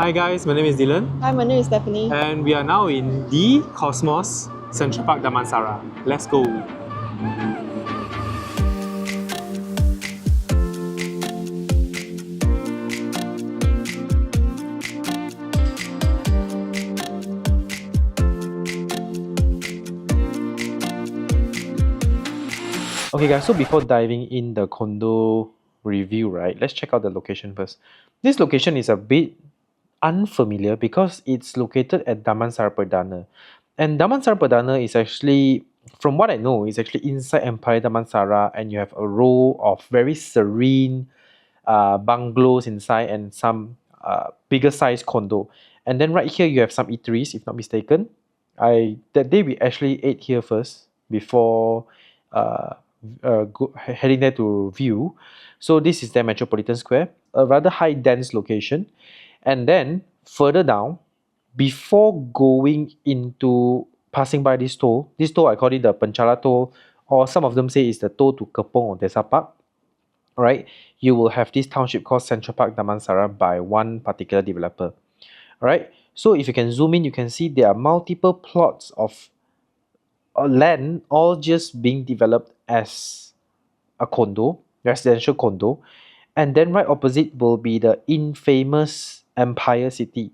Hi guys, my name is Dylan. Hi, my name is Stephanie. And we are now in the Cosmos, Central Park Damansara. Let's go! Okay guys, so before diving in the condo review, right, let's check out the location first. This location is a bit unfamiliar because it's located at Damansara Perdana. And Damansara Perdana is actually, from what I know, is actually inside Empire Damansara, and you have a row of very serene bungalows inside and some bigger size condo. And then right here you have some eateries, if not mistaken. That day we actually ate here first before heading there to view. So this is their Metropolitan Square, a rather high dense location. And then further down, before going into passing by this toll I call it the Penchala toll, or some of them say it's the toll to Kepong or Desa Park, right? You will have this township called Central Park Damansara by one particular developer, right? So if you can zoom in, you can see there are multiple plots of land all just being developed as a condo, residential condo. And then right opposite will be the infamous Empire City.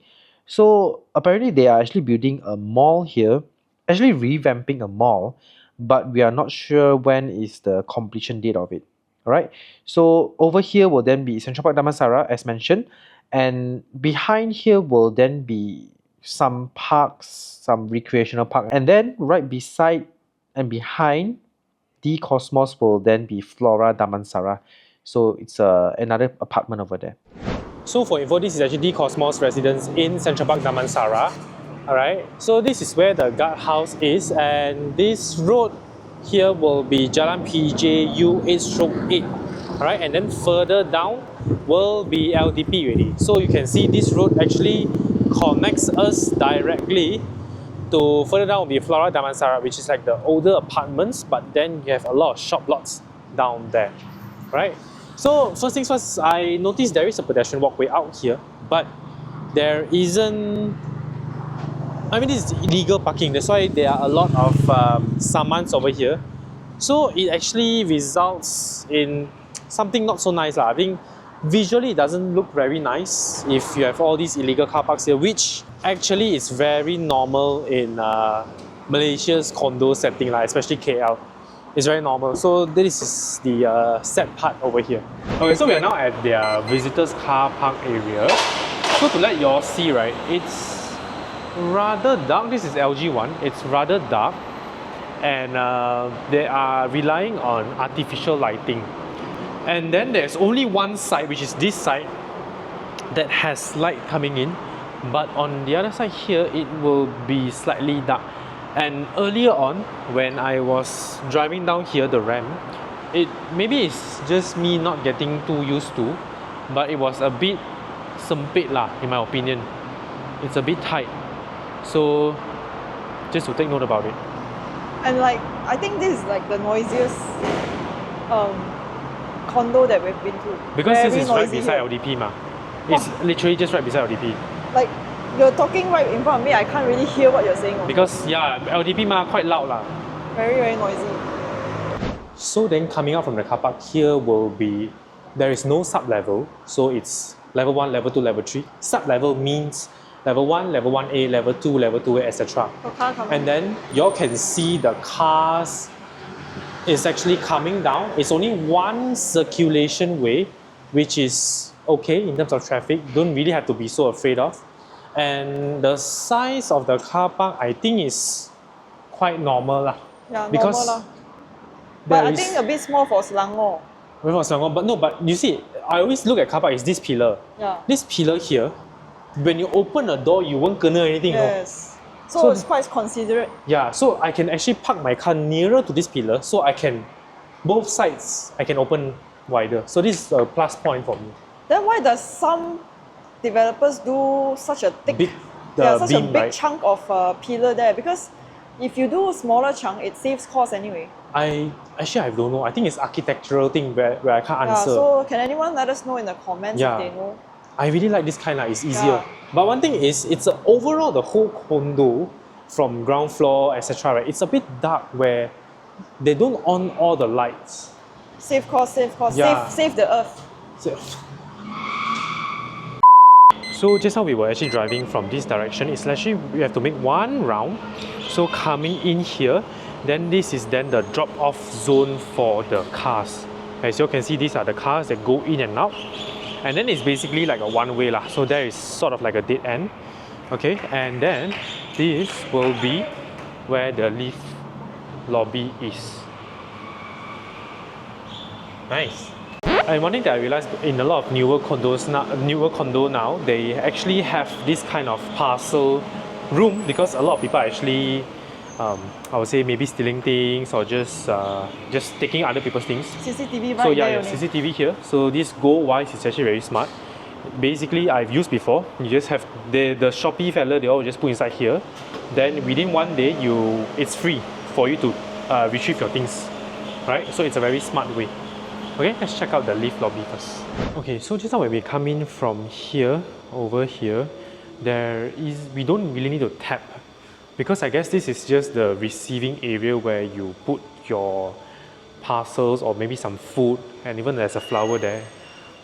So apparently they are actually building a mall here, actually revamping a mall, but we are not sure when is the completion date of it. Alright, so over here will then be Central Park Damansara as mentioned, and behind here will then be some parks, some recreational park, and then right beside and behind the Cosmos will then be Flora Damansara. So it's another apartment over there. So for info, this is actually the Cosmos residence in Central Park Damansara. Alright, so this is where the guardhouse is, and this road here will be Jalan PJU 8/8. Alright, and then further down will be LDP already. So you can see this road actually connects us directly to further down will be Flora Damansara, which is like the older apartments, but then you have a lot of shop lots down there, right? So first things first, I noticed there is a pedestrian walkway out here, but there isn't, I mean, this is illegal parking, that's why there are a lot of summons over here. So it actually results in something not so nice. I think visually it doesn't look very nice if you have all these illegal car parks here, which actually is very normal in Malaysia's condo setting, especially KL. It's very normal. So this is the sad part over here. Okay, so we are now at their visitors car park area. So to let you all see, right, it's rather dark. This is LG1. It's rather dark, and they are relying on artificial lighting. And then there's only one side, which is this side, that has light coming in, but on the other side here it will be slightly dark. And earlier on, when I was driving down here the ramp, maybe it's just me not getting too used to, but it was a bit sempit lah, in my opinion. It's a bit tight, so just to take note about it. And I think this is the noisiest condo that we've been to. Because this is right beside LDP ma. It's literally just right beside LDP. You're talking right in front of me, I can't really hear what you're saying. Because yeah, LDP ma quite loud lah. Very, very noisy. So then coming out from the car park here will be, there is no sub-level. So it's level 1, level 2, level 3. Sub-level means level 1, level 1A, level 2, level 2A, etc. And then you can see the cars is actually coming down. It's only one circulation way, which is okay in terms of traffic. Don't really have to be so afraid of. And the size of the car park, I think, is quite normal lah. Yeah, because normal lah. But I think a bit small for Selangor. But you see, I always look at car park is this pillar. Yeah. This pillar here, when you open a door, you won't kena anything. Yes. So it's quite considerate. Yeah, so I can actually park my car nearer to this pillar, so I can, both sides, I can open wider. So this is a plus point for me. Then why does some developers do such a thick, such a big chunk of pillar there? Because if you do a smaller chunk, it saves cost anyway. I don't know. I think it's architectural thing where I can't answer. So can anyone let us know in the comments if they know? I really like this kind, it's easier. But one thing is, it's overall the whole condo from ground floor, etc. Right? It's a bit dark where they don't on all the lights. Save cost, Yeah. save the earth. So just now we were actually driving from this direction. It's actually we have to make one round. So coming in here, then this is then the drop-off zone for the cars. As you can see, these are the cars that go in and out. And then it's basically like a one-way lah. So there is sort of like a dead end. Okay, and then this will be where the lift lobby is. Nice. And one thing that I realized in a lot of newer condo now, they actually have this kind of parcel room because a lot of people are actually, I would say maybe stealing things or just taking other people's things. CCTV right So yeah, there. CCTV here. So this goal-wise is actually very smart. Basically, I've used before. You just have the Shopee fella. They all just put inside here. Then within one day, it's free for you to retrieve your things, right? So it's a very smart way. Okay, let's check out the lift lobby first. Okay, so just now when we come in from here, over here, we don't really need to tap because I guess this is just the receiving area where you put your parcels or maybe some food, and even there's a flower there.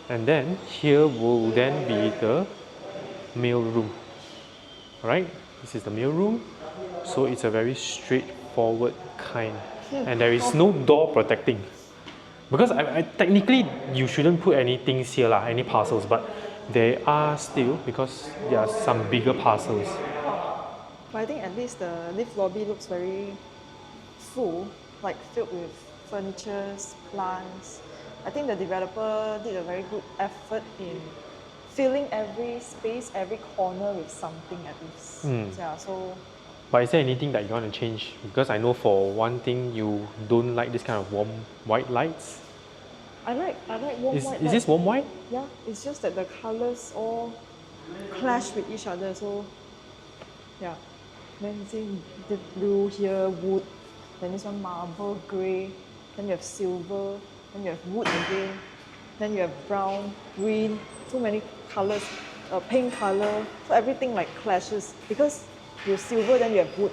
And then here will then be the mail room. Alright, this is the mail room. So it's a very straightforward kind. And there is no door protecting. Because I technically you shouldn't put any things here lah, any parcels, but there are still because there are some bigger parcels. But I think at least the lift lobby looks very full, like filled with furniture, plants. I think the developer did a very good effort in filling every space, every corner with something at least. Yeah, so. But is there anything that you want to change? Because I know for one thing you don't like this kind of warm white lights. I like warm white. Is this warm white? Yeah, it's just that the colors all clash with each other. So yeah, then you see the blue here, wood. Then this one marble, grey. Then you have silver. Then you have wood again. Then you have brown, green. So many colors. Pink color. So everything like clashes because you have silver, then you have wood.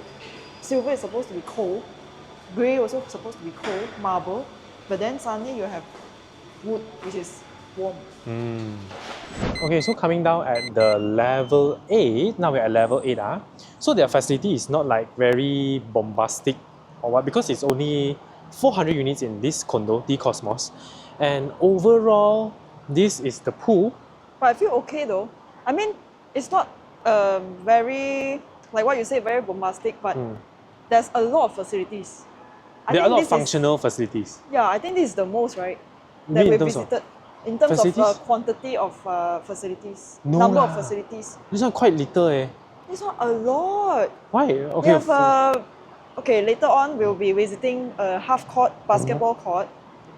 Silver is supposed to be cold. Grey also supposed to be cold, marble. But then suddenly you have wood, which is warm. Okay, so coming down at the level 8, now we're at level 8. So their facility is not like very bombastic or what, because it's only 400 units in this condo, the Cosmos. And overall, this is the pool. But I feel okay though. I mean, it's not very, like what you say, very bombastic, but there's a lot of facilities. There are a lot of functional facilities. Yeah, I think this is the most, right? That we visited. In terms of quantity of facilities, number of facilities. This one quite little This one a lot. Why? We have, okay, later on we'll be visiting a half court basketball court.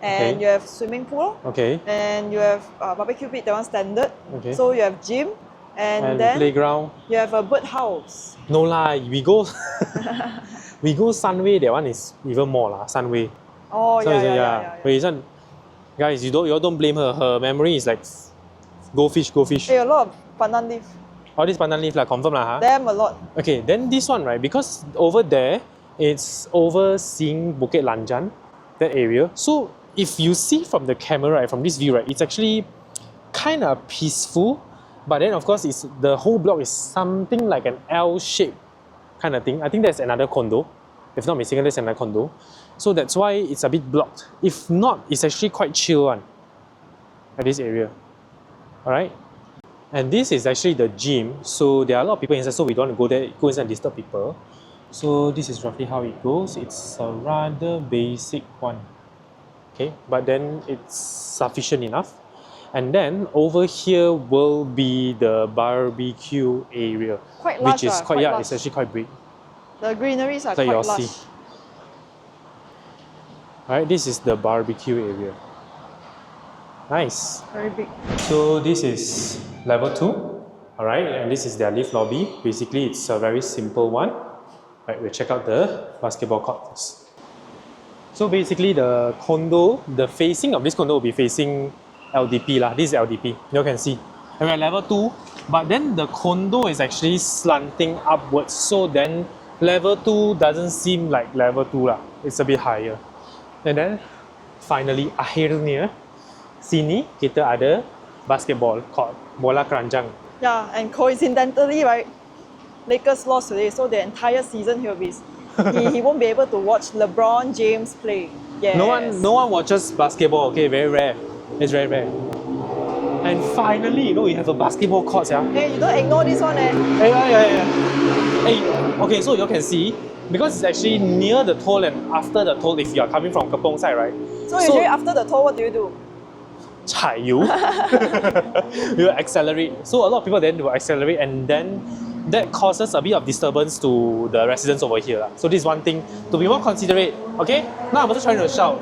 And you have swimming pool. Okay. And you have barbecue pit, that one standard. Okay. So you have gym. And then playground. You have a bird house. No lah, we go Sunway, that one is even more lah, Sunway. Oh, yeah. Wait, guys, you all don't blame her. Her memory is like go fish. Hey, a lot of pandan leaf. All this pandan leaf lah, confirm lah. Damn a lot. Okay, then this one, right, because over there, it's overseeing Bukit Lanjan, that area. So if you see from the camera, right, from this view, right, it's actually kind of peaceful. But then, of course, the whole block is something like an L-shaped kind of thing. I think that's another condo. If not mistaken, that's another condo. So that's why it's a bit blocked. If not, it's actually quite chill one at this area. Alright? And this is actually the gym. So there are a lot of people inside, so we don't want to go inside and disturb people. So this is roughly how it goes. It's a rather basic one. Okay, but then it's sufficient enough. And then over here will be the barbecue area, quite large, which is quite large. It's actually quite big. The greeneries are so quite large. Alright, this is the barbecue area. Nice. Very big. So this is level 2. Alright, and this is their lift lobby. Basically, it's a very simple one. Right, we'll check out the basketball court first. So basically, the facing of this condo will be facing LDP lah. This is LDP. You can see. And we're at level 2. But then the condo is actually slanting upwards, so then level 2 doesn't seem like level 2 lah. It's a bit higher. And then finally akhirnya sini kita ada basketball court, bola keranjang. Yeah, and coincidentally, right, Lakers lost today, so the entire season he won't be able to watch LeBron James play. Yes. No one watches basketball, okay, very rare. It's very rare. And finally, we have a basketball court, yeah. Hey, you don't ignore this one, eh? Yeah. Hey, okay, so you can see, because it's actually near the toll and after the toll, if you are coming from Kepong side, right? So usually after the toll, what do? 踩油 you accelerate. So a lot of people then will accelerate, and then that causes a bit of disturbance to the residents over here lah. So this is one thing to be more considerate. Okay, now I'm also trying to shout.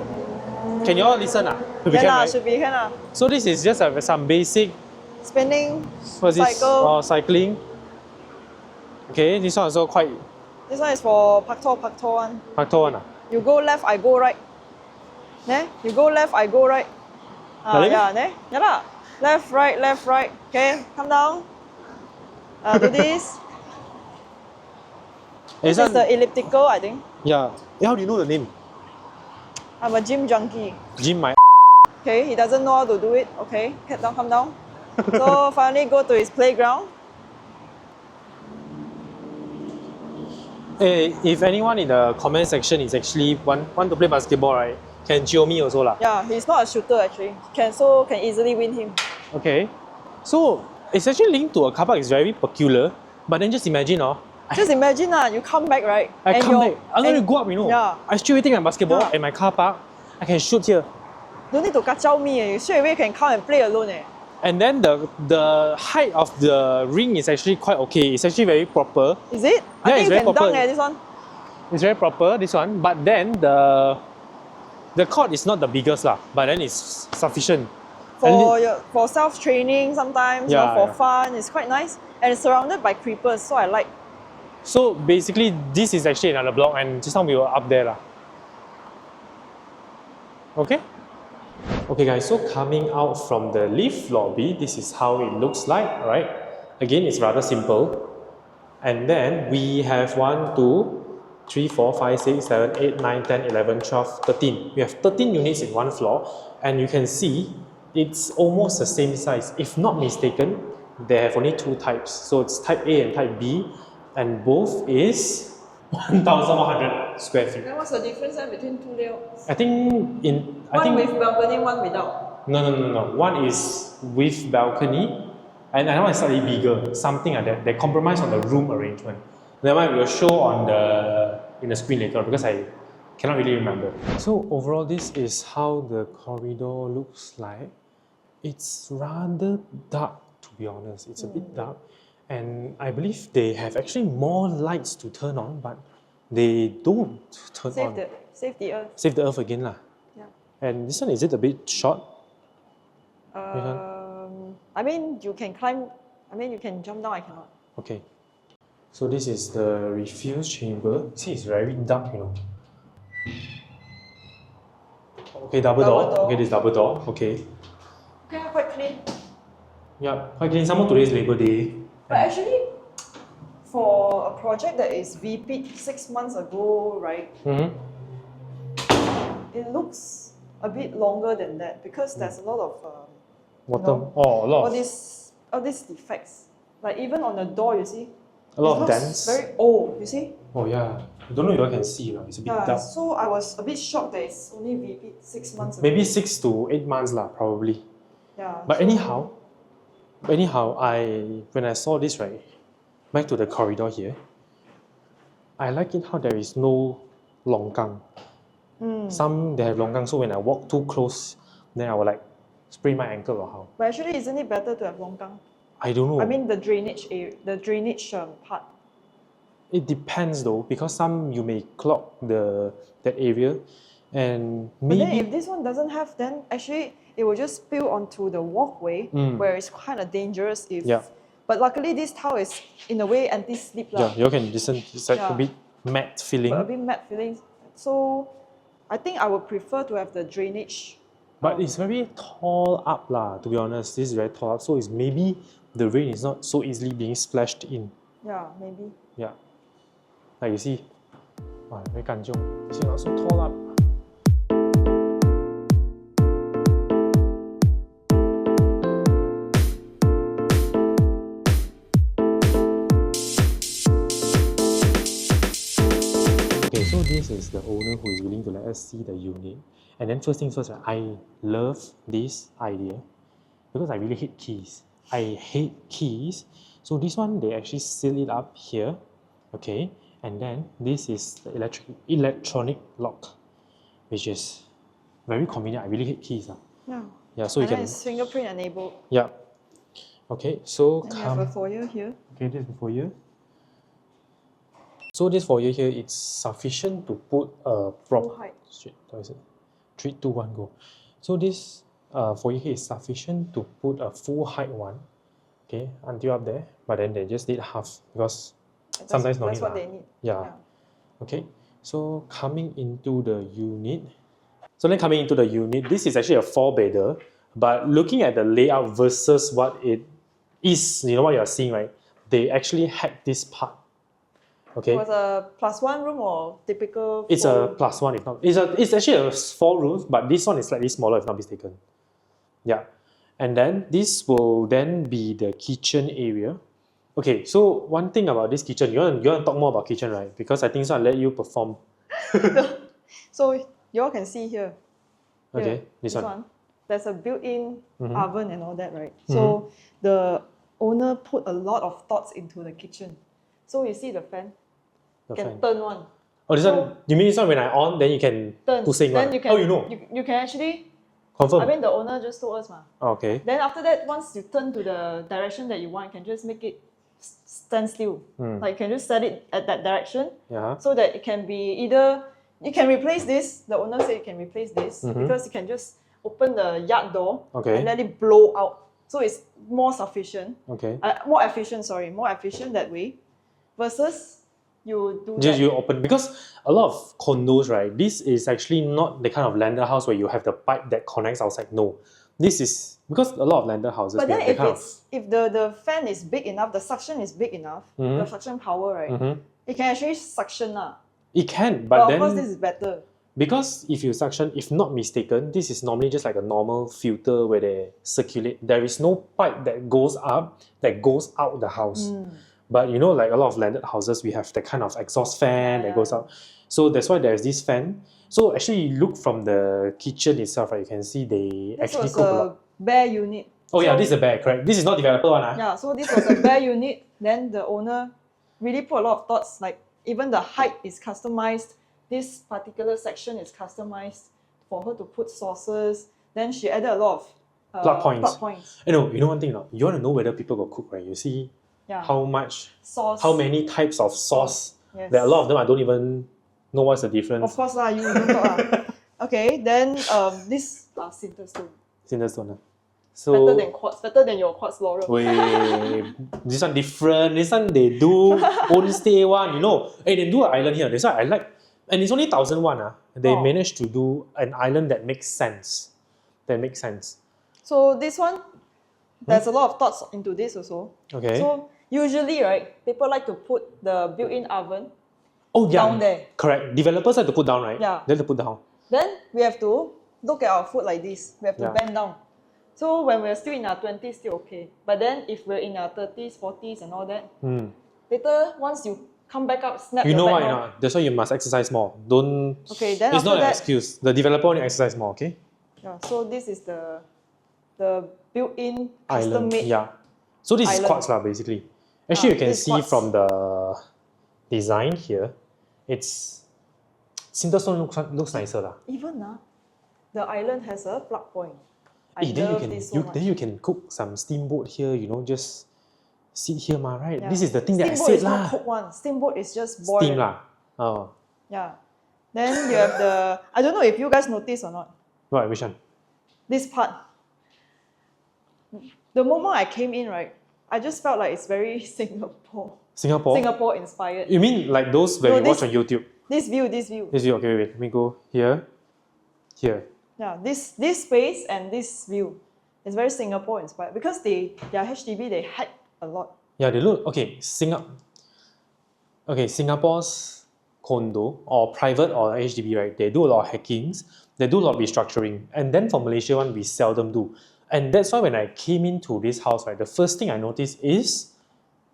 Can you all listen? Can lah, should be can lah. So this is just some basic Spinning, what's this? cycle. Cycling. Okay, this one also quite This one is for Pak Tor one. one. You go left, I go right. Ne? You go left, I go right. Really? Yeah, ne? Yeah lah. Left, right. Okay, come down. Do this. This is the elliptical, I think. Yeah. How do you know the name? I'm a gym junkie. Jim my. Okay, he doesn't know how to do it. Okay, come down. So finally go to his playground. Hey, if anyone in the comment section is actually want to play basketball, right? Can jio me also lah. Yeah, he's not a shooter actually. Can easily win him. Okay. So it's actually linked to a car park. It's very peculiar. But then just imagine, Just imagine you come back, right? I come back. I'm going to go up, Yeah. I straight away take my basketball Yeah. at my car park. I can shoot here. Don't need to kacau me. You straight away can come and play alone. And then the height of the ring is actually quite okay. It's actually very proper. Is it? I Yeah, think it's you very can proper. dunk this one. It's very proper, this one. But then the court is not the biggest lah. But then it's sufficient. For self-training sometimes, Yeah, for yeah. fun. It's quite nice. And it's surrounded by creepers, so I like. So basically, this is actually another block, and just now we were up there lah. Okay? Okay guys, so coming out from the lift lobby, this is how it looks like, right? Again, it's rather simple. And then we have 1, 2, 3, 4, 5, 6, 7, 8, 9, 10, 11, 12, 13. We have 13 units in one floor, and you can see it's almost the same size. If not mistaken, they have only two types. So it's type A and type B, and both is 1,100 square feet. Then what's the difference between two layouts? I think One with balcony, one without. No. One is with balcony, and another one is slightly bigger, something like that. They compromise on the room arrangement. That one we'll show in the screen later because I cannot really remember. So overall, this is how the corridor looks like. It's rather dark, to be honest. It's a bit dark, and I believe they have actually more lights to turn on, but they don't turn on. Save the earth. Save the earth again lah. Yeah. And this one, is it a bit short? I mean, you can climb. I mean, you can jump down. I cannot. Okay. So this is the refuse chamber. See, it's very dark, Okay, double door. Okay, this double door. Okay. Okay, quite clean. Yeah, quite clean. Some more today's Labor Day. But actually, for a project that is VP 6 months ago, right? It looks a bit longer than that because there's a lot of Water. Oh, a lot. all these defects. Like even on the door, you see. A lot it of looks dents. very old, you see. Oh yeah. I don't know if you all can see. It's a bit dark. So I was a bit shocked that it's only VP 6 months ago. Maybe 6 to 8 months lah, probably. Yeah. But anyhow, when I saw this, right, back to the corridor here, I like it how there is no longkang. Some they have longkang, so when I walk too close, then I will like sprain my ankle or how. But actually, isn't it better to have longkang? I don't know. I mean the drainage area, the drainage part. It depends though, because some you may clog that area, and But then maybe if this one doesn't have, then actually it will just spill onto the walkway, where it's kind of dangerous if. Yeah. But luckily, this tile is in a way anti-slip lah. yeah, you all can listen. It's like a Yeah. bit matte feeling. But a bit matte feeling. So, I think I would prefer to have the drainage. But it's very tall up lah, to be honest. This is very tall up, so it's maybe the rain is not so easily being splashed in. Yeah, maybe. Yeah. Like you see, wow, very kanjiong. You see, not so tall up. Okay, so this is the owner who is willing to let us see the unit. And then first things first, I love this idea because I really hate keys. I hate keys. So this one, they actually seal it up here. Okay, and then this is the electronic lock, which is very convenient. I really hate keys. Yeah. Yeah, so And you then can. it's fingerprint enabled. Yeah. Okay, so And you have a foyer here. Okay, this is the foyer. So this foyer here, it's sufficient to put a prop. Full height. Shit, what is it? 3, 2, 1, go. So this foyer here is sufficient to put a full height one. Okay, until up there. But then they just did half because sometimes no That's need what lah. they need. Yeah. Okay, so coming into the unit. So then coming into the unit, this is actually a 4-bedder. But looking at the layout versus what it is, you know what you're seeing, right? They actually hacked this part. Okay. It was a +1 room or typical? It's a +1 if not. It's actually a 4 rooms, but this one is slightly smaller if not mistaken. Yeah. And then this will then be the kitchen area. Okay, so one thing about this kitchen, you want to talk more about kitchen, right? Because I think so I'll let you perform. So you all can see here. Okay, Here, this one. There's a built-in oven and all that, right? So the owner put a lot of thoughts into the kitchen. So you see the fan? The Can fan. turn one. Oh, this one, you mean this one when I on, then you can Turn. pusing Then one? you can, How you know? You can actually, Confirm? I mean the owner just told us. Okay. Then after that, once you turn to the direction that you want, you can just make it stand still. Like you can just set it at that direction Yeah. so that it can be either, you can replace this, the owner said you can replace this because you can just open the yard door Okay. and let it blow out. So it's more sufficient, Okay. more efficient that way versus you do Just that. you open because a lot of condos, right? This is actually not the kind of landed house where you have the pipe that connects outside. No, this is because a lot of landed houses. But we then have the if the fan is big enough, the suction is big enough, the suction power, right? It can actually suction it can, But but of then course this is better. because if you suction, if not mistaken, this is normally just like a normal filter where they circulate. There is no pipe that goes up that goes out the house. But you know, like a lot of landed houses, we have that kind of exhaust fan that goes out. So that's why there's this fan. So actually, you look from the kitchen itself, right? You can see they This actually was cook a a lot. bare unit. Oh yeah, So- this is a bag, correct? This is not developer one, ah. Yeah, so this was a bare unit. Then the owner really put a lot of thoughts, like even the height is customized. This particular section is customized for her to put sauces. Then she added a lot of Plug points. points. You know one thing, no? You want to know whether people go cook, right? You see Yeah. how much, Sauce. how many types of sauce. Yes. There are a lot of them. I don't even know what's the difference. Of course lah, you don't talk lah. Okay, then this cinder stone. Cinder stone, ah. So Better than quartz. Better than your quartz laurel. wait, this one different. This one they do own stay one. You know, hey, they do an island here. That's why I like, and it's only 1,001. They Oh. managed to do an island that makes sense. That makes sense. So this one, there's a lot of thoughts into this also. Okay. So usually, right, people like to put the built-in oven Oh yeah. down there. Correct. Developers have to put down, right? Yeah. They have to put down. Then we have to look at our food like this. We have to Yeah. bend down. So when we're still in our 20s, still okay. But then if we're in our 30s, 40s and all that, later once you come back up, snap You your know back why down. not? That's why you must exercise more. Don't. Okay, then it's after not an that- excuse. The developer only exercise more. Okay. Yeah, so this is the built-in Island. custom-made. Yeah. So this is island. quartz lah, basically. Actually, you can this is see quartz. from the design here, it's cinder stone looks nicer lah. Even the island has a plug point. I then you love can this so much. then you can cook some steamboat here. You know, just sit here, ma. Right? Yeah. This is the thing that I Steamboat said is not lah. cooked one. Steamboat is just boiled. Steam lah. Oh, Yeah. Then you have the, I don't know if you guys notice or not, right. Which one? this part. The moment I came in, right, I just felt like it's very Singapore. Singapore. Singapore inspired. You mean like those where No, we watch this- on YouTube? This view, this view. This view. Okay, wait. Let me go here. Here. Yeah, this space and this view. It's very Singapore inspired because their HDB they hack a lot. Yeah, they look okay. Singapore's condo or private or HDB, right? They do a lot of hackings. They do a lot of restructuring, and then for Malaysia one, we seldom do. And that's why when I came into this house, right, the first thing I noticed is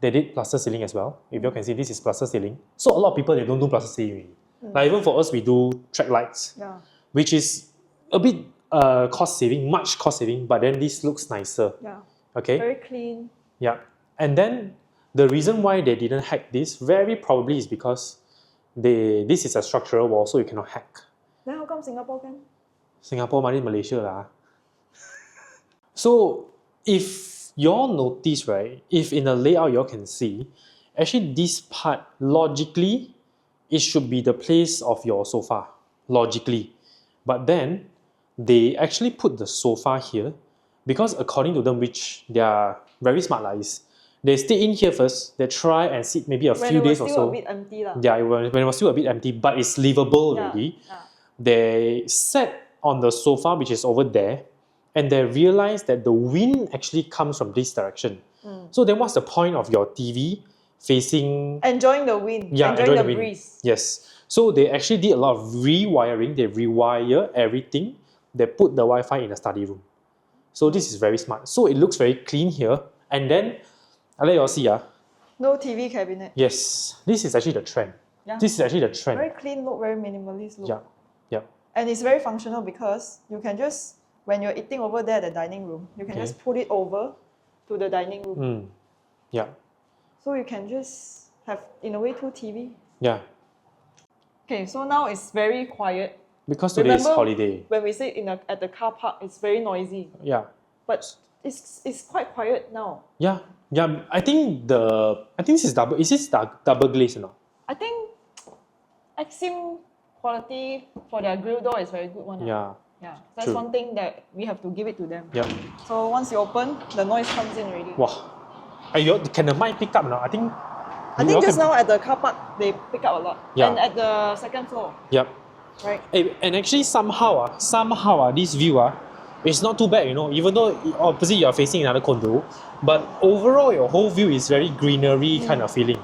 they did plaster ceiling as well. If you can see, this is plaster ceiling. So a lot of people they don't do plaster ceiling. Like even for us, we do track lights, Yeah. which is a bit cost saving, much cost saving. But then this looks nicer. Yeah. Okay. Very clean. Yeah, and then the reason why they didn't hack this very probably is because this is a structural wall, so you cannot hack. Then how come Singapore can? Singapore money Malaysia lah. So if y'all notice, right, if in the layout y'all can see, actually this part logically it should be the place of your sofa, logically. But then they actually put the sofa here because according to them, which they are very smart lah, is they stay in here first, they try and sit maybe a When few it was days or still so. a bit empty lah. Yeah, when it was still a bit empty, but it's livable Yeah, already. yeah. They sat on the sofa, which is over there, and they realized that the wind actually comes from this direction. So then what's the point of your TV facing... Enjoying the wind. Yeah, enjoying the wind. breeze. Yes. So they actually did a lot of rewiring. They rewire everything. They put the Wi-Fi in the study room. So this is very smart. So it looks very clean here. And then, I'll let you all see. No TV cabinet. Yes, this is actually the trend. Yeah. This is actually the trend. Very clean look, very minimalist look. Yeah, yeah. And it's very functional because you can just, when you're eating over there at the dining room, you can Okay. just put it over to the dining room. Mm. Yeah, So you can just have, in a way, two TV. yeah. Okay, so now it's very quiet. Because today is Remember holiday. when we sit at the car park, it's very noisy. Yeah, But it's quite quiet now. yeah, yeah. I think this is double. Is this double glaze or not? I think Exim quality for their grill door is very good one. Yeah, Yeah, that's True. one thing that we have to give it to them. yeah. So once you open, the noise comes in already. Wow. Can the mic pick up now? I think. I think just now at the car park, they pick up a lot. Yeah. And at the second floor, Yep. right? And actually somehow this view it's not too bad, you know, even though opposite you're facing another condo, but overall your whole view is very greenery kind of feeling.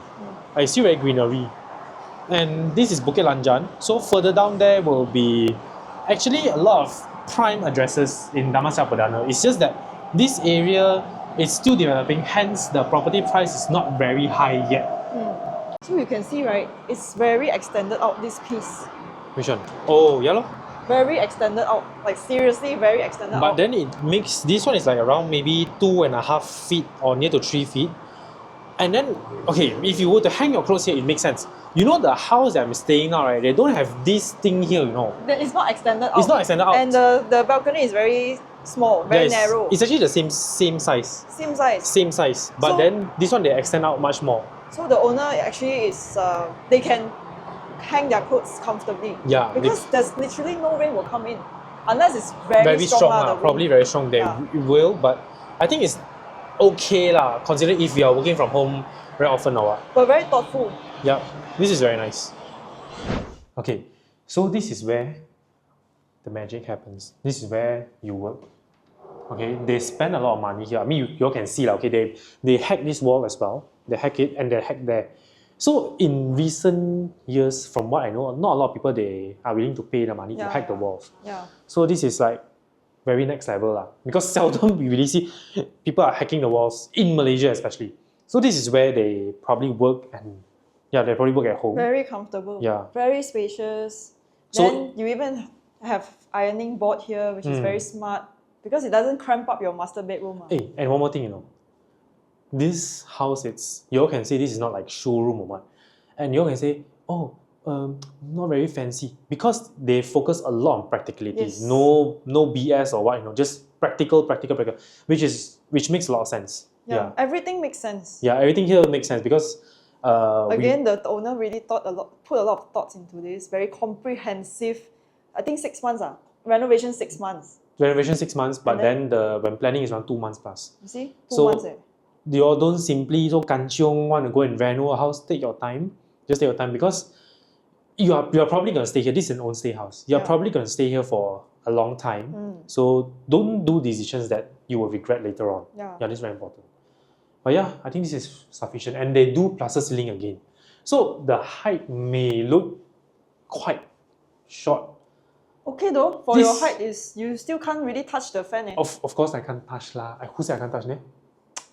I see very greenery. And this is Bukit Lanjan, so further down there will be actually a lot of prime addresses in Damansara Perdana. It's just that this area is still developing, hence the property price is not very high yet. So you can see, right? It's very extended out, this piece. Which one? Oh, yeah lor. Very extended out. Like seriously, very extended But out. then it makes, this one is like around maybe 2.5 feet or near to 3 feet. And then, okay, if you were to hang your clothes here, it makes sense. You know the house that I'm staying now, right? They don't have this thing here, you know. It's not extended out. It's not extended out. And the balcony is very small, very Yeah, narrow. It's actually the same size. Same size. Same size. But So- then this one they extend out much more. So the owner actually is, they can hang their clothes comfortably. Yeah, Because there's literally no rain will come in. Unless it's very, strong, lah, the wind. probably very strong. They Yeah. will, but I think it's okay lah, considering if you are working from home very often or what. But very thoughtful. Yeah, this is very nice. Okay, so this is where the magic happens. This is where you work. Okay, they spend a lot of money here. I mean, you all can see, okay, they hack this wall as well. They hack it and they hack there. So in recent years, from what I know, not a lot of people they are willing to pay the money to Yeah. hack the walls. Yeah. So this is like very next level lah. Because seldom we really see people are hacking the walls in Malaysia especially. So this is where they probably work and yeah, they probably work at home. Very comfortable. Yeah. Very spacious. So- Then you even have ironing board here, which is very smart because it doesn't cramp up your master bedroom. Hey, and one more thing, you know. This house, you all can say this is not like showroom or what. And you all can say, oh, not very fancy. Because they focus a lot on practicality. Yes. No BS or what, you know, just practical, which makes a lot of sense. Yeah. Everything makes sense. Yeah, everything here makes sense because Again, the owner really put a lot of thoughts into this. Very comprehensive. I think 6 months. Renovation 6 months. renovation 6 months, but And then when planning is around 2 months plus. You see? 2 So- months. You all don't simply so kanchiong want to go and reno a house. Take your time. Just take your time because you are probably going to stay here. This is an own stay house. You are Yeah. probably going to stay here for a long time. So don't do decisions that you will regret later on. Yeah. Yeah, this is very important. But yeah, I think this is sufficient. And they do plaster ceiling again. So the height may look quite short. Okay though, for your This- height is you still can't really touch the fan. Of course I can't touch lah. Who said I can't touch? Ne?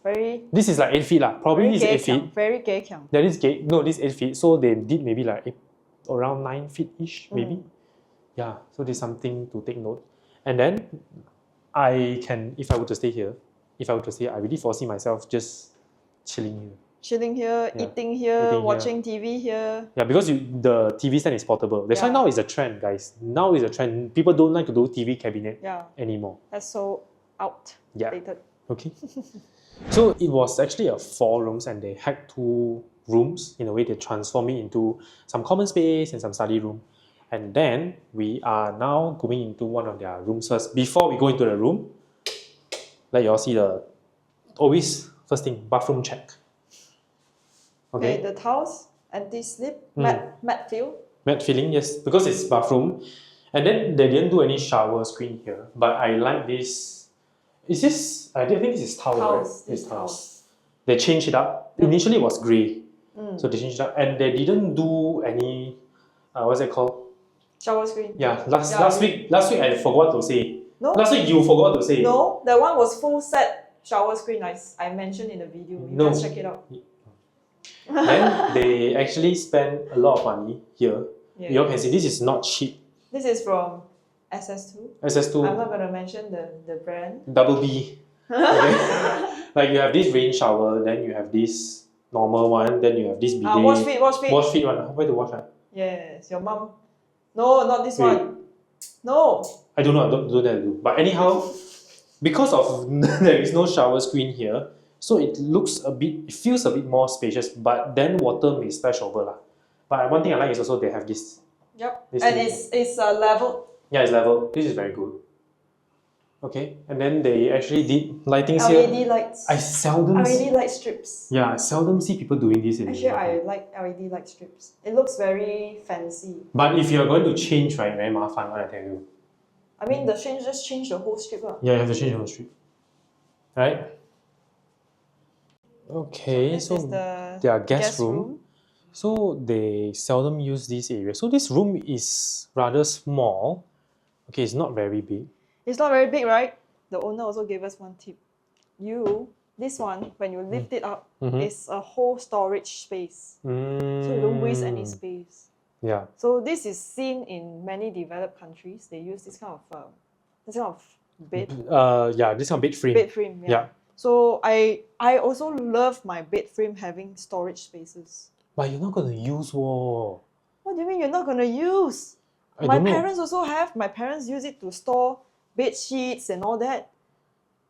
Very This is like 8 feet lah. Probably very this is 8 gay feet. kiang, very gay kiang. That is gate. No, this 8 feet. So they did maybe like around 9 feet ish, maybe. Yeah. So there's something to take note. And then I can, if I were to stay here, I really foresee myself just chilling here. Chilling here, Yeah. eating here, Eating here. watching TV here. Yeah, because the TV stand is portable. That's why Yeah. now is a trend, guys. Now is a trend. People don't like to do TV cabinet Yeah, anymore. that's so outdated. Okay. So it was actually a 4 rooms, and they had 2 rooms. In a way, they transformed it into some common space and some study room. And then we are now going into one of their rooms first. Before we go into the room, let you all see the always first thing, bathroom check. Okay. The tiles, anti-slip, Mm. matte feel. Matte filling, yes, because it's bathroom. And then they didn't do any shower screen here. But I like this. Is this? I think this is towel, right? Tiles, This these towel. tiles. They changed it up. Initially it was grey. So they changed it up. And they didn't do any, what's it called? Shower screen. Yeah, last Yeah. week I forgot to say. No, Last week you forgot to say. no, that one was full set shower screen. I mentioned in the video. You No. guys check it out. Then they actually spent a lot of money here. Yeah. You all can see this is not cheap. This is from SS2. SS2 I'm not gonna mention the brand. double B. Okay. Like you have this rain shower, then you have this normal one, then you have this bidet. Wash feet, wash feet. Wash feet one. Where to wash? Yes, your mom. No, not this Wait. one. No. I don't know. I don't know that I do. But anyhow, because of there is no shower screen here, so it feels a bit more spacious. But then water may splash over lah. But one thing I like is also they have this. Yep. This And thing. it's leveled. Yeah, it's level. This is very good. Okay, and then they actually did lightings here. LED lights. I seldom see, LED light strips. yeah, I seldom see people doing this anymore. Actually, I like LED light strips. It looks very fancy. But if you're going to change, right, very mafan, what I tell you. I mean, just change the whole strip. Yeah, you have to change the whole street. Right? Okay, This so is the their guest room. So they seldom use this area. So this room is rather small. Okay, it's not very big. It's not very big, right? The owner also gave us one tip. This one, when you lift it up, it's a whole storage space. So you don't waste any space. Yeah. So this is seen in many developed countries. They use this kind of bed Yeah, this kind of bed frame. bed frame. Yeah. So I also love my bed frame having storage spaces. But you're not going to use wall. What do you mean you're not gonna use? I My don't know. parents also have. My parents use it to store bed sheets and all that.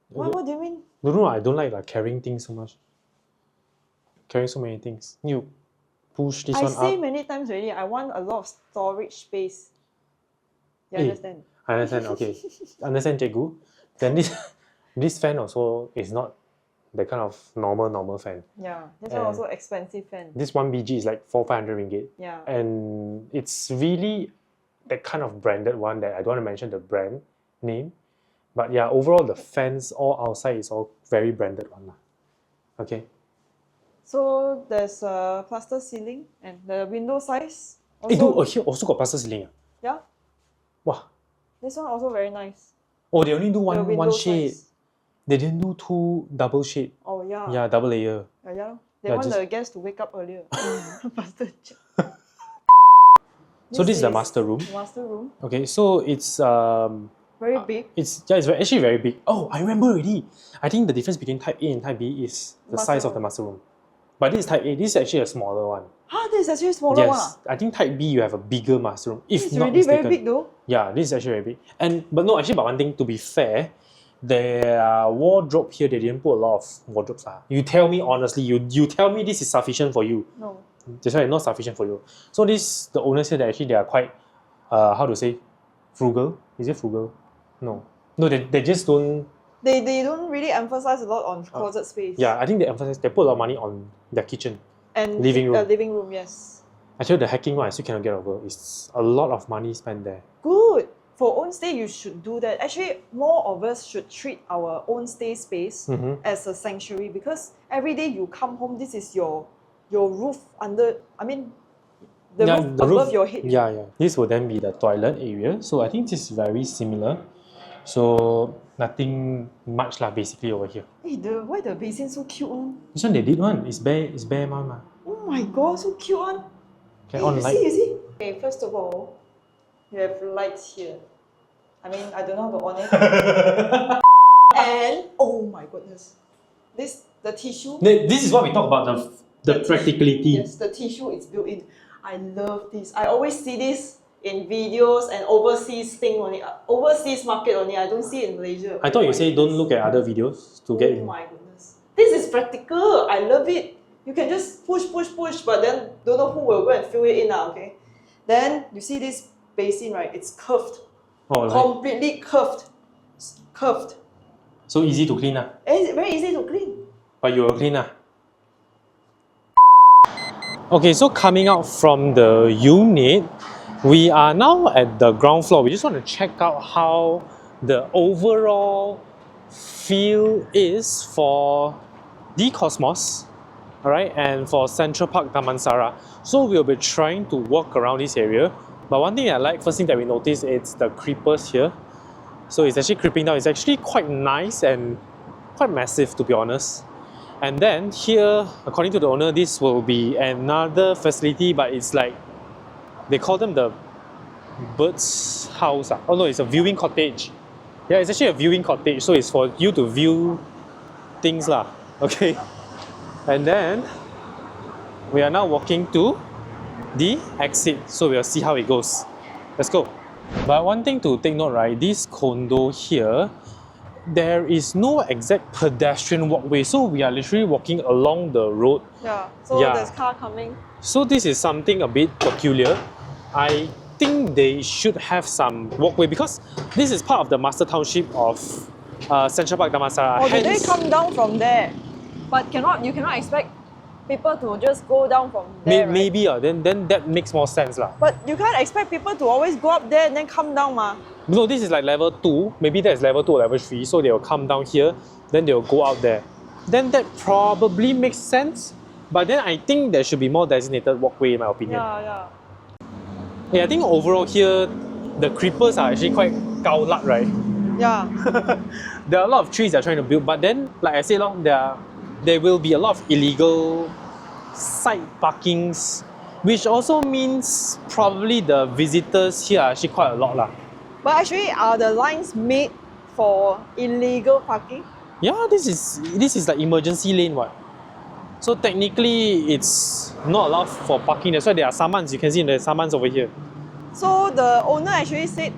What do you mean? No, I don't like carrying things so much. Carrying so many things. You push this I one say up. many times already. I want a lot of storage space. You Eh, understand? I understand, okay. Understand, Cikgu. Then this fan also is not the kind of normal fan. Yeah. This one And also expensive fan. This one BG is like 400-500 ringgit. Yeah. And it's really that kind of branded one that I don't want to mention the brand name. But yeah, overall the fans all outside is all very branded one lah. Okay. So there's a plaster ceiling and the window size. Eh, Also, dude, here also got plaster ceiling. yeah. Wow. This one also very nice. Oh, they only do The one window shade. size. They didn't do 2 double shade. Oh yeah. Yeah, double layer. Yeah. They Yeah, want just- the guests to wake up earlier. Faster. So this is the master room. Master room. Okay, so it's Very big. actually very big. Oh, I remember already. I think the difference between Type A and Type B is the Master size of room. the master room. But this is Type A. This is actually a smaller one. Huh, this is actually a smaller one. Yes, I think Type B you have a bigger master room. If It's not already mistaken. very big though. Yeah, this is actually very big. But no, actually, but one thing to be fair, their wardrobe here they didn't put a lot of wardrobes. You tell me honestly, you tell me this is sufficient for you. No. That's why it's not sufficient for you. So the owners said that actually they are quite, how to say, frugal. Is it frugal? No, they just don't. They don't really emphasize a lot on closet space. Yeah, I think they put a lot of money on their kitchen. And living room. Living room, yes. Actually, the hacking one I still cannot get over. It's a lot of money spent there. Good. for own stay, you should do that. Actually, more of us should treat our own stay space as a sanctuary, because every day you come home, this is your roof under, I mean, the roof above your head. Yeah, yeah. This will then be the toilet area. So I think this is very similar. So nothing much lah basically over here. Hey, why the basin so cute one? This one they did one. It's bare one ma. Oh my god, so cute one. Okay, Hey, on you light. see? Okay, first of all, you have lights here. I mean, I don't know how to on it. And oh my goodness, the tissue. This is what we talk about the practicality. Yes, the tissue is built in. I love this. I always see this in videos and overseas thing only, overseas market only. I don't see it in Malaysia. I thought you say don't look at other videos to get Oh in. my goodness, this is practical. I love it. You can just push, but then don't know who will go and fill it in now. Okay, then you see this basin, right? It's curved, Oh, like, completely curved. so easy to clean lah. And it's very easy to clean. But you will clean lah. Okay, so coming out from the unit, we are now at the ground floor. We just want to check out how the overall feel is for the Cosmos, alright, and for Central Park Damansara. So we'll be trying to walk around this area. But one thing I like, first thing that we notice, it's the creepers here. So it's actually creeping down. It's actually quite nice and quite massive, to be honest. And then here, according to the owner, this will be another facility, but it's like, they call them the bird's house. Oh no, it's a viewing cottage. Yeah, it's actually a viewing cottage, so it's for you to view things lah. Okay. And then, we are now walking to the exit, so we'll see how it goes. Let's go. But one thing to take note, right, this condo here, there is no exact pedestrian walkway, so we are literally walking along the road. Yeah. So Yeah. there's car coming. So this is something a bit peculiar. I think they should have some walkway because this is part of the master township of Central Park Damansara. Or do they Hence, come down from there? But you cannot expect people to just go down from there, right? maybe then that makes more sense lah. But you can't expect people to always go up there and then come down, ma. No, this is like level 2. Maybe that's level 2 or level 3. So they will come down here, then they will go out there. Then that probably makes sense. But then I think there should be more designated walkway in my opinion. Yeah. Yeah, I think overall here, the creepers are actually quite gao lat, right? Yeah. There are a lot of trees they're trying to build, but then, like I said, there will be a lot of illegal side parkings, which also means probably the visitors here are actually quite a lot lah. But actually, are the lines made for illegal parking? Yeah, this is like emergency lane what. So technically, it's not allowed for parking. That's why there are summons. You can see the summons over here. So the owner actually said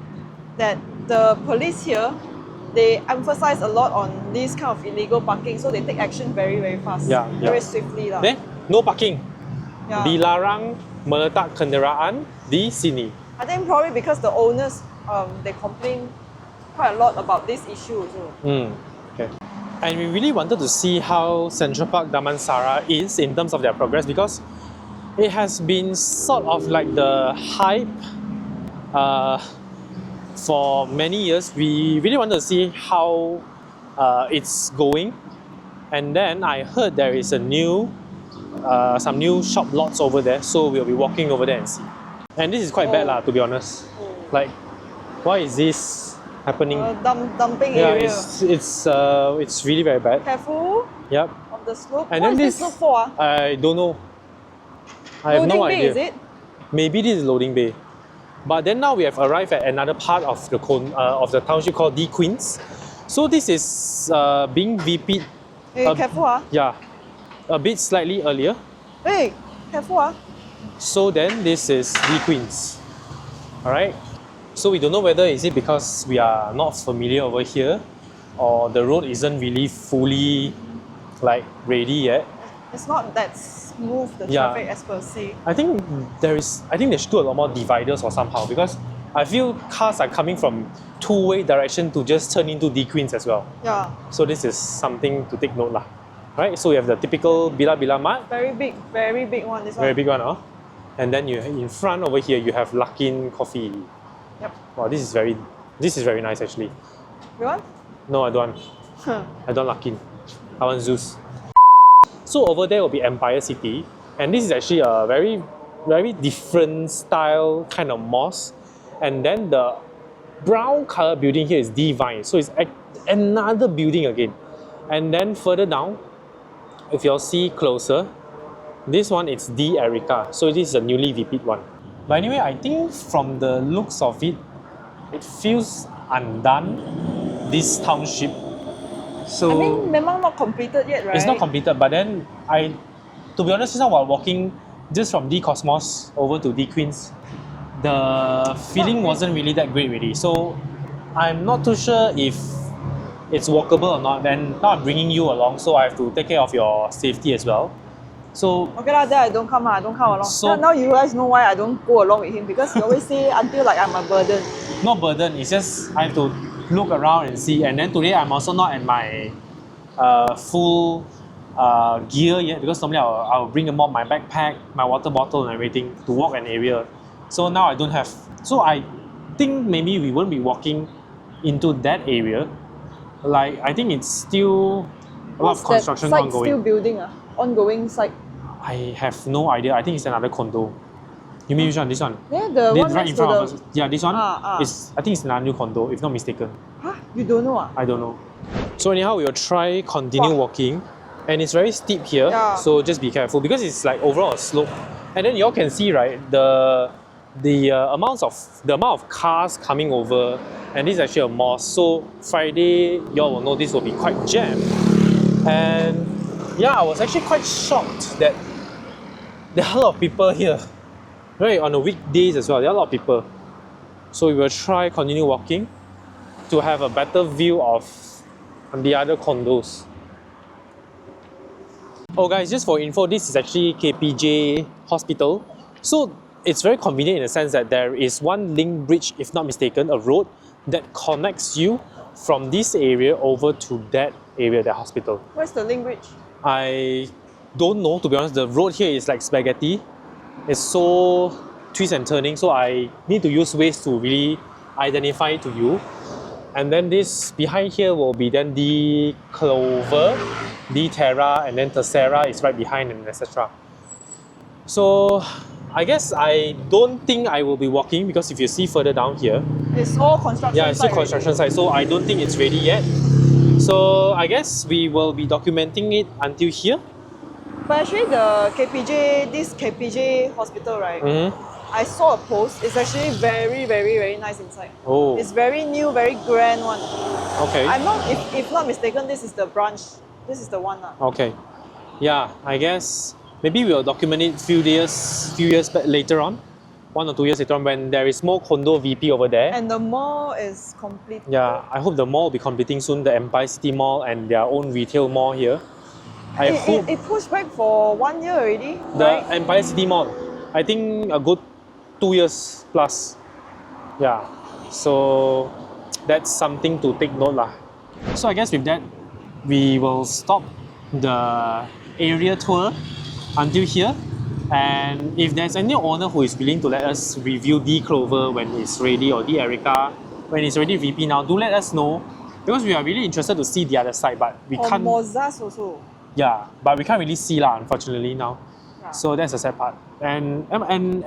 that the police here, they emphasize a lot on this kind of illegal parking, so they take action very, very fast. Yeah. Very swiftly lah. Then, no parking. Yeah. Dilarang meletak kenderaan di sini. I think probably because the owners, they complain quite a lot about this issue too. Okay. And we really wanted to see how Central Park Damansara is in terms of their progress because it has been sort of like the hype for many years. We really wanted to see how it's going. And then I heard there is some new shop lots over there, so we'll be walking over there and see. And this is quite bad lah, to be honest. Like, why is this happening? Dumping Yeah, area. it's really very bad. Careful Yep. of the slope. And What then is this slope for? I don't know. I have Loading no bay, idea. is it? Maybe this is loading bay. But then now we have arrived at another part of the township called D Queens. So this is being VP'd. Hey, careful ah. Yeah, a bit slightly earlier. Hey, careful ah. So then this is D Queens. Alright. So we don't know whether is it because we are not familiar over here or the road isn't really fully like ready yet. It's not that smooth, the Yeah. traffic as per se. I think they should do a lot more dividers or somehow because I feel cars are coming from two-way direction to just turn into D Queens as well. Yeah, So this is something to take note lah. Right? So we have the typical Bila Bila Mart, very big one. This one. very big one, and then you in front over here you have Luckin Coffee. Yep. Wow, this is very This is very nice actually. You want? No, I don't want. I don't like it. I want Zeus. So over there will be Empire City, and this is actually a very different style kind of mosque. And then the brown color building here is Divine, so it's another building again. And then further down, if you'll see closer, this one is D Erica, so this is a newly repeat one. But anyway, I think from the looks of it, it feels undone, this township. So I mean, memang not completed yet, right? it's not completed, but then to be honest, just now while walking just from D Cosmos over to D Queens, the feeling wasn't really that great really. So I'm not too sure if it's walkable or not. Then now I'm bringing you along, so I have to take care of your safety as well. So Okay lah, then I don't come along. So- now you guys know why I don't go along with him, because he always say until like I'm a burden. not burden, it's just I have to look around and see. And then today I'm also not at my full gear yet, because normally I'll bring more my backpack, my water bottle and everything to walk an area. So now I don't have. So I think maybe we won't be walking into that area. Like I think it's still a lot of construction that site ongoing. still building ongoing site. I have no idea. I think it's another condo. You mean which one? This one? Yeah, the This one right next in to front the... of us. Yeah, this one. Ah. I think it's another new condo, if not mistaken. Huh? You don't know I don't know. So anyhow, we will try continue Wow. walking, and it's very steep here. Yeah. So just be careful because it's like overall a slope, and then you all can see right the amount of cars coming over, and this is actually a mosque. So Friday, y'all will know this will be quite jammed, and yeah, I was actually quite shocked that there are a lot of people here. Right, on the weekdays as well, there are a lot of people. So we will try continue walking to have a better view of the other condos. Oh guys, just for info, this is actually KPJ Hospital. So it's very convenient in the sense that there is one link bridge, if not mistaken, a road that connects you from this area over to that area, the hospital. Where's the link bridge? I don't know, to be honest. The road here is like spaghetti. It's so twist and turning, so I need to use ways to really identify it to you. And then this behind here will be then the Clover, the Terra, and then Tercera is right behind, and etc. So I guess I don't think I will be walking, because if you see further down here, It's all construction yeah, it's still site construction site, so I don't think it's ready yet. So I guess we will be documenting it until here. But actually the this KPJ hospital, right? I saw a post. It's actually very, very, very nice inside. Oh, It's very new, very grand one. okay. I'm not, if not mistaken, this is the branch. This is the one. Okay. Yeah, I guess maybe we'll document it few years back later on. 1 or 2 years later on, when there is more condo VP over there. And the mall is complete. Yeah, I hope the mall will be completing soon, the Empire City Mall and their own retail mall here. I hope It pushed back for 1 year already, the right? Empire City Mall, I think a good 2 years plus. Yeah, so that's something to take note lah. So I guess with that, we will stop the area tour until here. And if there's any owner who is willing to let us review D Clover when it's ready, or D Erica when it's ready VP now, do let us know, because we are really interested to see the other side, but we Or can't. Mozas also. Yeah, but we can't really see lah, unfortunately now. Yeah. So that's the sad part. And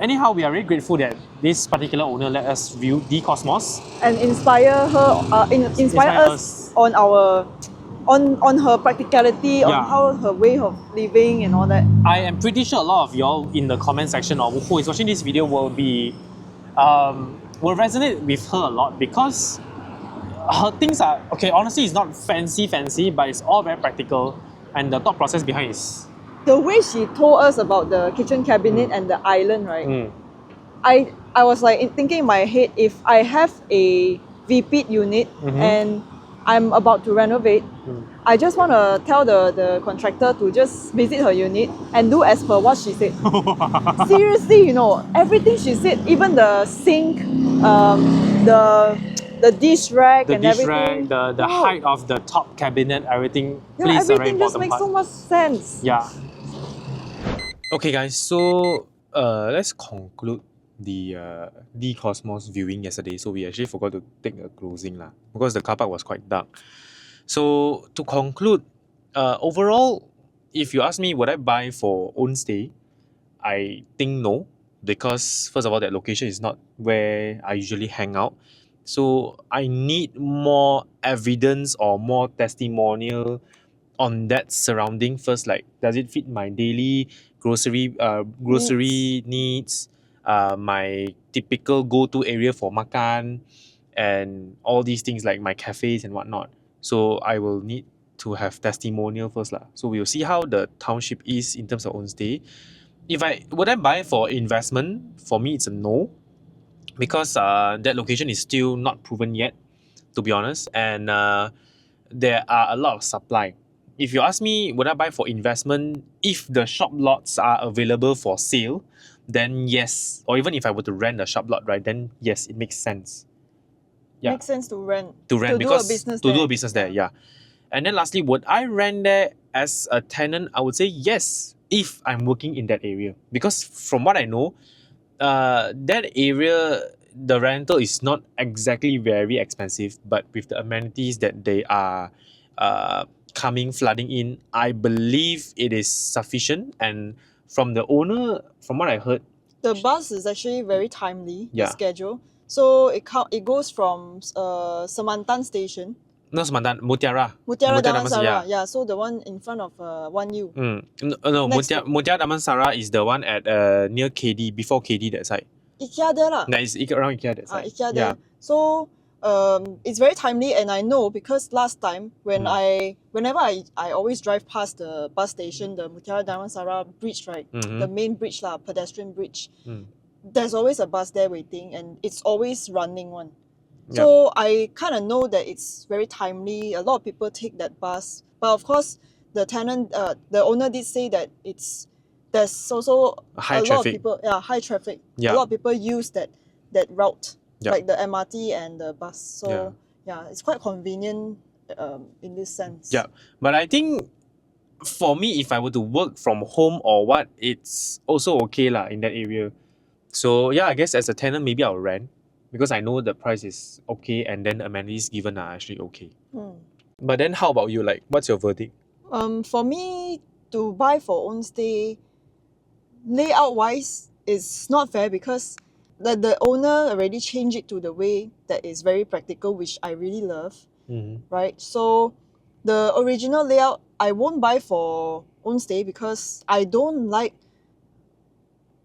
anyhow, we are really grateful that this particular owner let us view D Cosmos. And inspire her, inspire us on our, on her practicality, Yeah. on how her way of living and all that. I am pretty sure a lot of y'all in the comment section or who is watching this video will resonate with her a lot, because her things are, okay, honestly it's not fancy, but it's all very practical, and the thought process behind is The way she told us about the kitchen cabinet and the island, right? I was like thinking in my head, if I have a VP unit and I'm about to renovate, I just want to tell the contractor to just visit her unit and do as per what she said. Seriously, you know, everything she said, even the sink, the dish rack the and dish everything. rack, the Wow. height of the top cabinet, everything Yeah, plays a very everything just important makes part. so much sense. Yeah. Okay guys, so let's conclude the Cosmos viewing yesterday, so we actually forgot to take a closing lah because the car park was quite dark. So to conclude, overall, if you ask me, would I buy for own stay? I think no, because first of all, that location is not where I usually hang out. So I need more evidence or more testimonial on that surrounding first. Like, does it fit my daily grocery needs? My typical go-to area for makan, and all these things like my cafes and whatnot. So I will need to have testimonial first lah. So we'll see how the township is in terms of own stay. If I would I buy for investment? For me, it's a no, because that location is still not proven yet, to be honest, and there are a lot of supply. If you ask me, would I buy for investment if the shop lots are available for sale? Then yes, or even if I were to rent a shop lot, right? Then yes, it makes sense. Yeah. Makes sense to rent. To rent, do because a business to there. do a business there, yeah. And then lastly, would I rent there as a tenant? I would say yes, if I'm working in that area, because from what I know, that area, the rental is not exactly very expensive, but with the amenities that they are coming flooding in, I believe it is sufficient. And from the owner, from what I heard, The bus is actually very timely, Yeah. the schedule. So it goes from Semantan Station, no, Semantan, Mutiara. Mutiara Damansara, Damansara. Yeah, so the one in front of 1U. No, Next Mutiara Damansara is the one at near KD, before KD that side. IKEA there lah. That is around IKEA that side. IKEA there. So it's very timely, and I know because last time whenever I always drive past the bus station, the Mutiara Damansara bridge, right? Mhm. The main bridge lah, pedestrian bridge. Mm. There's always a bus there waiting, and it's always running one. So I kind of know that it's very timely. A lot of people take that bus, but of course, the owner did say that there's also High a lot of traffic. people, high traffic. Yeah. A lot of people use that route, Yeah. like the MRT and the bus. So Yeah. it's quite convenient in this sense. Yeah, but I think for me, if I were to work from home or what, it's also okay lah in that area. So yeah, I guess as a tenant, maybe I'll rent, because I know the price is okay, and then amenities given are actually okay. But then how about you? Like, what's your verdict? For me to buy for own stay, layout wise, is not fair because the owner already changed it to the way that is very practical, which I really love, right? So the original layout, I won't buy for own stay because I don't like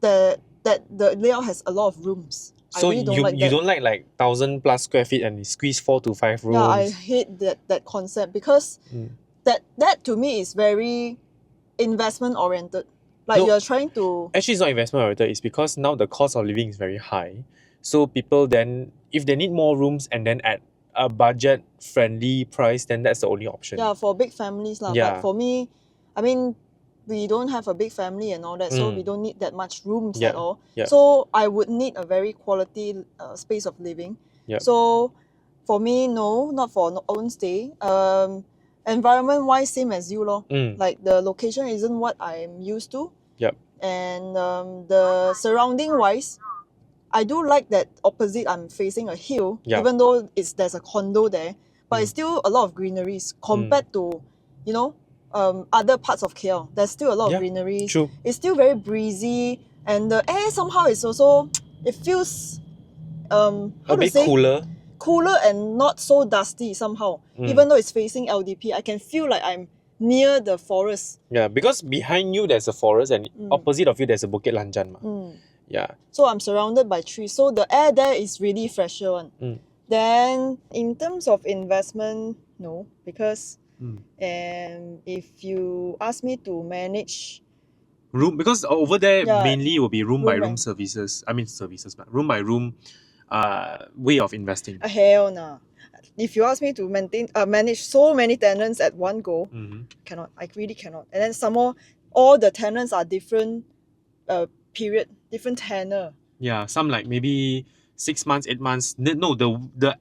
that the layout has a lot of rooms. So I really don't you like you that. don't like 1,000 plus square feet and squeeze 4 to 5 rooms? Yeah, I hate that concept because that to me is very investment oriented. Like No. you're trying to Actually, it's not investment oriented. It's because now the cost of living is very high. So people then, if they need more rooms and then at a budget friendly price, then that's the only option. for big families lah. Yeah. But for me, I mean, we don't have a big family and all that, so Mm. we don't need that much rooms Yeah, at all. yeah. So I would need a very quality space of living. Yeah. So for me, no, not for own stay. Environment wise, same as you lor. Like the location isn't what I'm used to. Yep. And the surrounding wise, I do like that opposite I'm facing a hill, Yeah. even though there's a condo there, but it's still a lot of greeneries compared to, other parts of KL. There's still a lot Yeah, of greeneries. true. It's still very breezy, and the air somehow is also, it feels how A to bit say, cooler. and not so dusty somehow. Even though it's facing LDP, I can feel like I'm near the forest. Yeah, because behind you there's a forest, and opposite of you there's a Bukit Lanjan. Yeah. So I'm surrounded by trees. So the air there is really fresher one. Then in terms of investment, no, because if you ask me to manage Room, because over there Yeah. mainly will be room by room rent. services. I mean services, but room by room way of investing. Hell nah. If you ask me to manage so many tenants at one go, cannot. I really cannot. And then some more, all the tenants are different period, different tenure. Yeah, some like maybe 6 months, 8 months. No, the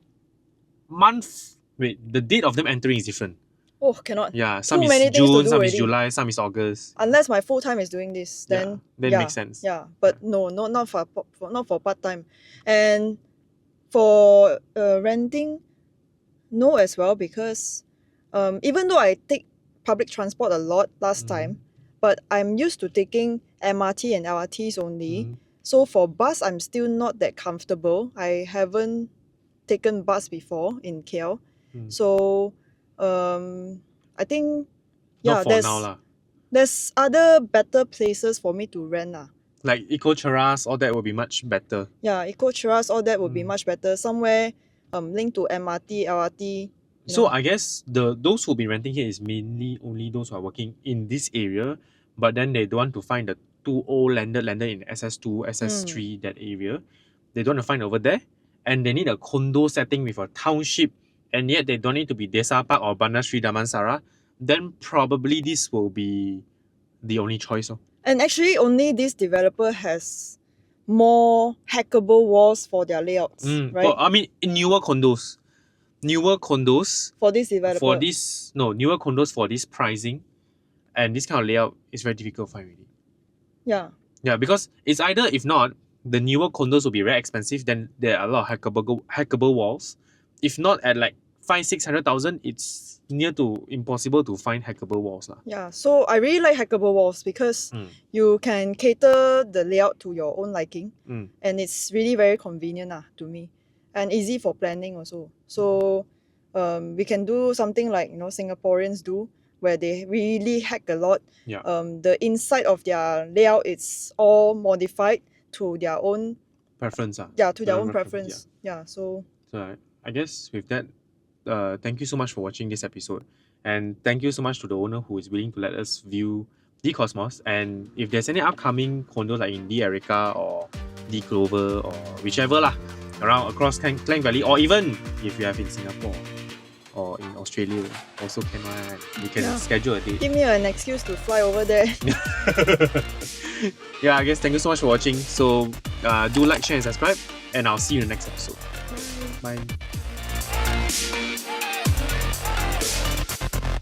month. Wait, the date of them entering is different. Oh, cannot. Yeah, some Too is many things to June, do some is already. July, some is August. Unless my full time is doing this, then Then makes sense. Yeah, but no, not for part time, and for renting, no as well, because even though I take public transport a lot last time, but I'm used to taking MRT and LRTs only. Mhm. So for bus, I'm still not that comfortable. I haven't taken bus before in KL. Mm. So I think Not for now lah. there's other better places for me to rent lah. Like Eco Terrace, all that will be much better. Yeah, Eco Terrace, all that would be much better. Somewhere linked to MRT, LRT. So I guess those who'll be renting here is mainly only those who are working in this area, but then they don't want to find the 2O landed in SS2, SS3, that area. They don't want to find over there, and they need a condo setting with a township, and yet they don't need to be Desa Park or Bandar Sri Damansara. Then probably this will be the only choice. And actually, only this developer has more hackable walls for their layouts, right? But I mean, in newer condos For this developer. newer condos for this pricing and this kind of layout is very difficult to find really. Yeah. Yeah, because it's either, if not, the newer condos will be very expensive, then there are a lot of hackable walls. If not, at like 500,000-600,000, it's near to impossible to find hackable walls lah. Yeah, so I really like hackable walls because you can cater the layout to your own liking, and it's really very convenient to me, and easy for planning also. So we can do something like Singaporeans do, where they really hack a lot. Yeah. The inside of their layout, it's all modified to their own preference. Yeah, to their own preference. Yeah. So I guess with that, thank you so much for watching this episode, and thank you so much to the owner who is willing to let us view the Cosmos. And if there's any upcoming condos like in the Erica or the Clover or whichever lah, around across Klang Valley, or even if you have in Singapore or in Australia, also can one. We can schedule a date. Give me an excuse to fly over there. Yeah, I guess thank you so much for watching. So do like, share, and subscribe, and I'll see you in the next episode. Bye.